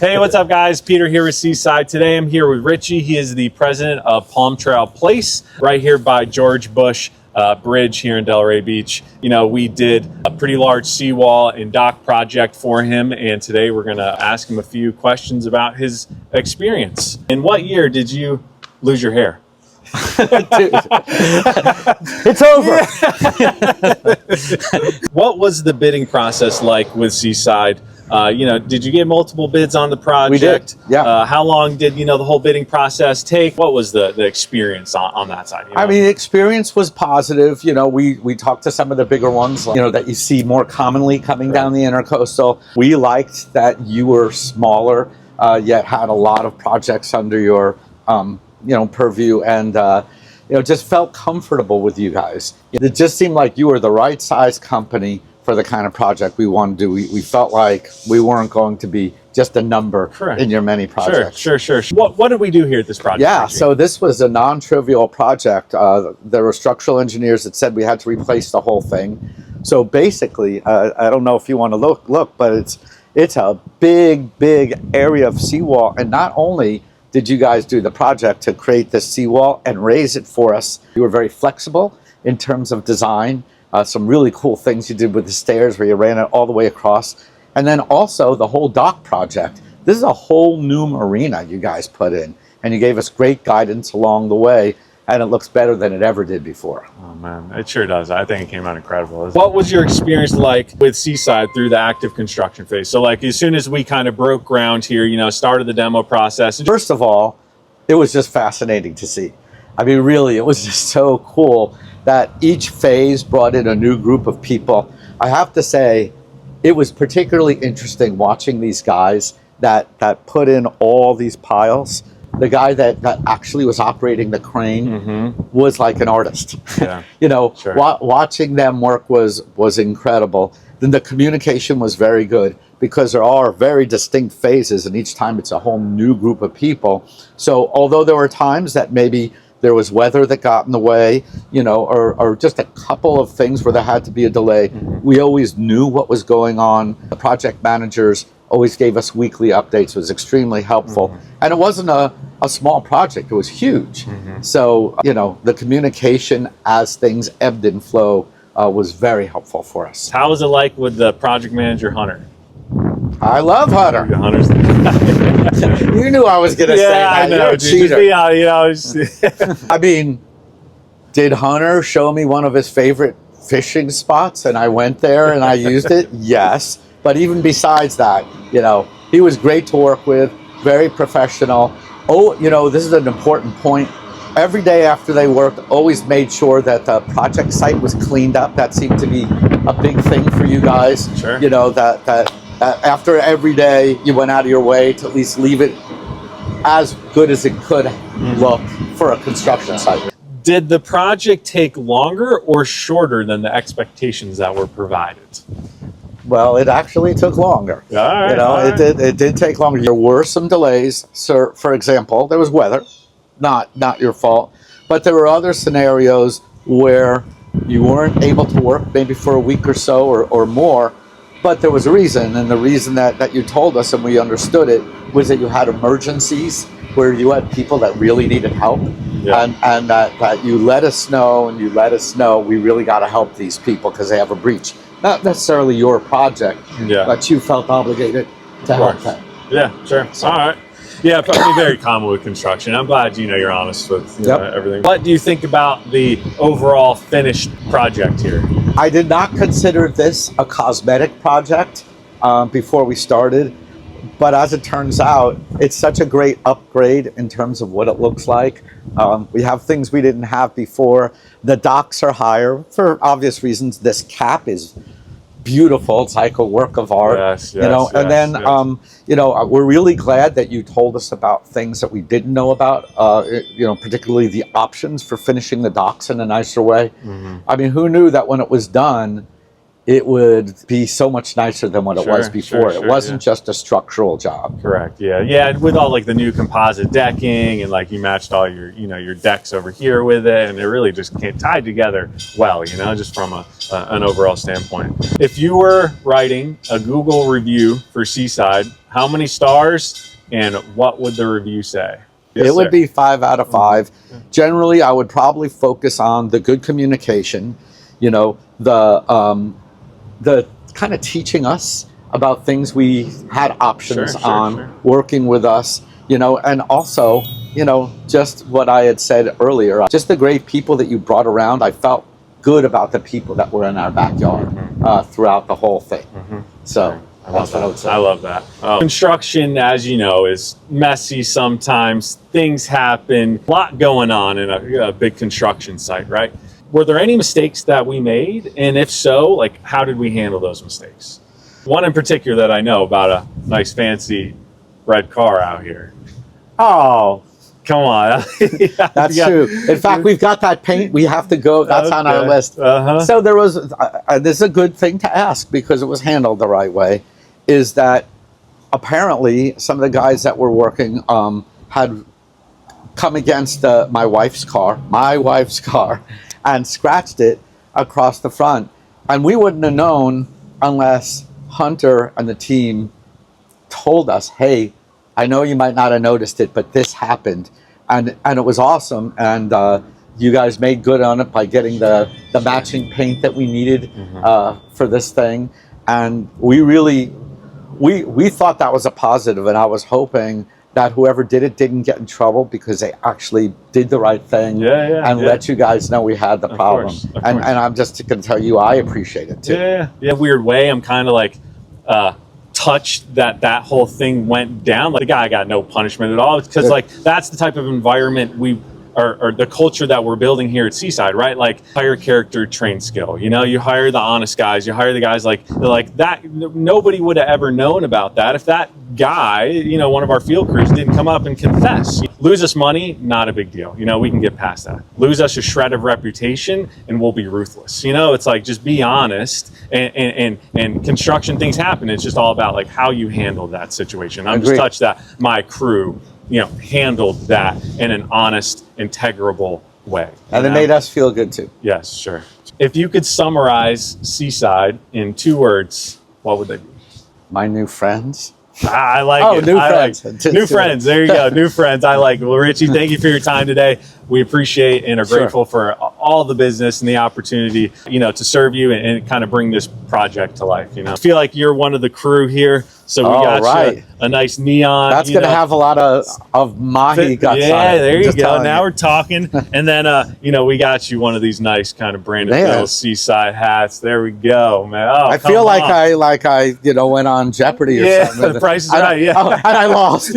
Hey, what's up, guys? Peter here with Seaside. Today I'm here with Richie. He is the president of Palm Trail Place right here by George Bush Bridge here in Delray Beach. You know, we did a pretty large seawall and dock project for him, and today we're going to ask him a few questions about his experience. In what year did you lose your hair? It's over. What was the bidding process like with Seaside? You know, did you get multiple bids on the project? We did, yeah. How long did, the whole bidding process take? What was the experience on that side? I mean, the experience was positive. You know, we talked to some of the bigger ones, that you see more commonly coming down the intercoastal. We liked that you were smaller, yet had a lot of projects under your, purview, and, just felt comfortable with you guys. It just seemed like you were the right size company for the kind of project we want to do. We felt like we weren't going to be just a number in your many projects. Sure. What did we do here at this project? Yeah, Richie? so this was a non-trivial project. There were structural engineers that said we had to replace the whole thing. So basically, I don't know if you want to look, but it's a big area of seawall. And not only did you guys do the project to create this seawall and raise it for us, you were very flexible in terms of design. Some really cool things you did with the stairs where you ran it all the way across. And then also the whole dock project. This is a whole new marina you guys put in. And you gave us great guidance along the way. And it looks better than it ever did before. Oh, man, it sure does. I think it came out incredible. What was your experience like with Seaside through the active construction phase? So, like, as soon as we kind of broke ground here, started the demo process. First of all, it was just fascinating to see. I mean, really, it was just so cool that each phase brought in a new group of people. I have to say, it was particularly interesting watching these guys that put in all these piles. The guy that actually was operating the crane was like an artist. Yeah. Sure. Watching them work was incredible. Then the communication was very good because there are very distinct phases, and each time it's a whole new group of people. So although there were times that maybe there was weather that got in the way, or just a couple of things where there had to be a delay, we always knew what was going on. The project managers always gave us weekly updates. It was extremely helpful. And it wasn't a small project, it was huge. So, the communication as things ebbed and flowed was very helpful for us. How was it like with the project manager, Hunter? I love Hunter. Hunter's You knew I was going to say that. I know. You're a cheater. I mean, did Hunter show me one of his favorite fishing spots and I went there and I used it? Yes. But even besides that, he was great to work with, very professional. Oh, this is an important point. Every day after they worked, always made sure that the project site was cleaned up. That seemed to be a big thing for you guys. Sure. That after every day, you went out of your way to at least leave it as good as it could look for a construction site. Did the project take longer or shorter than the expectations that were provided? Well, it actually took longer. All right. It did take longer. There were some delays. So, for example, there was weather, not your fault, but there were other scenarios where you weren't able to work maybe for a week or so or more, but there was a reason, and the reason that you told us and we understood it was that you had emergencies where you had people that really needed help. Yeah. And that you let us know, and you let us know we really got to help these people because they have a breach. Not necessarily your project, but you felt obligated to help them. Yeah, sure. So, all right. Yeah, probably very common with construction. I'm glad you're honest with everything. What do you think about the overall finished project here? I did not consider this a cosmetic project before we started, but as it turns out, it's such a great upgrade in terms of what it looks like. We have things we didn't have before. The docks are higher for obvious reasons. This cap is beautiful. It's like a work of art. And then we're really glad that you told us about things that we didn't know about, particularly the options for finishing the docks in a nicer way. I mean, who knew that when it was done, it would be so much nicer than what it was before. It wasn't just a structural job. Correct. Yeah. Yeah. With all like the new composite decking, and like you matched all your, your decks over here with it, and it really just tied together well, just from an overall standpoint. If you were writing a Google review for Seaside, how many stars and what would the review say? Yes, it would be 5 out of 5. Generally, I would probably focus on the good communication, the kind of teaching us about things we had options on, working with us, and also, just what I had said earlier, just the great people that you brought around. I felt good about the people that were in our backyard throughout the whole thing. So that's what I would say. I love that. Construction, as you know, is messy sometimes. Things happen, a lot going on in a big construction site, right? Were there any mistakes that we made? And if so, like, how did we handle those mistakes? One in particular that I know about, a nice fancy red car out here. Oh, come on. That's true. In fact, we've got that paint. We have to go. That's on our list. So there was, this is a good thing to ask because it was handled the right way, is that apparently some of the guys that were working had come against my wife's car, and scratched it across the front. And we wouldn't have known unless Hunter and the team told us, hey, I know you might not have noticed it, but this happened. And it was awesome. And you guys made good on it by getting the matching paint that we needed for this thing. And we really, we thought that was a positive, and I was hoping that whoever did it didn't get in trouble because they actually did the right thing and let you guys know we had the problem. And I'm just going to tell you, I appreciate it too. Yeah. Weird way, I'm kind of like touched that whole thing went down. Like the guy got no punishment at all, because like that's the type of environment or the culture that we're building here at Seaside, right? Like hire character, train skill. You hire the honest guys. You hire the guys like that. Nobody would have ever known about that if that guy, one of our field crews, didn't come up and confess. Lose us money, not a big deal. We can get past that. Lose us a shred of reputation, and we'll be ruthless. It's like just be honest. And construction things happen. It's just all about like how you handle that situation. I'm just touched that my crew handled that in an honest, integrable way. And it made us feel good too. Yes, sure. If you could summarize Seaside in 2 words, what would they be? My new friends. I like it. New friends. New friends. There you go. New friends. I like it. Well, Richie, thank you for your time today. We appreciate and are grateful for all the business and the opportunity, to serve you and kind of bring this project to life. I feel like you're one of the crew here. So we got you a nice neon. That's going to have a lot of mahi guts on it. Yeah, there you go. Now we're talking. And then, we got you one of these nice kind of branded little Seaside hats. There we go, man. Oh, I feel like I went on Jeopardy or something. The Price is Right. And I lost.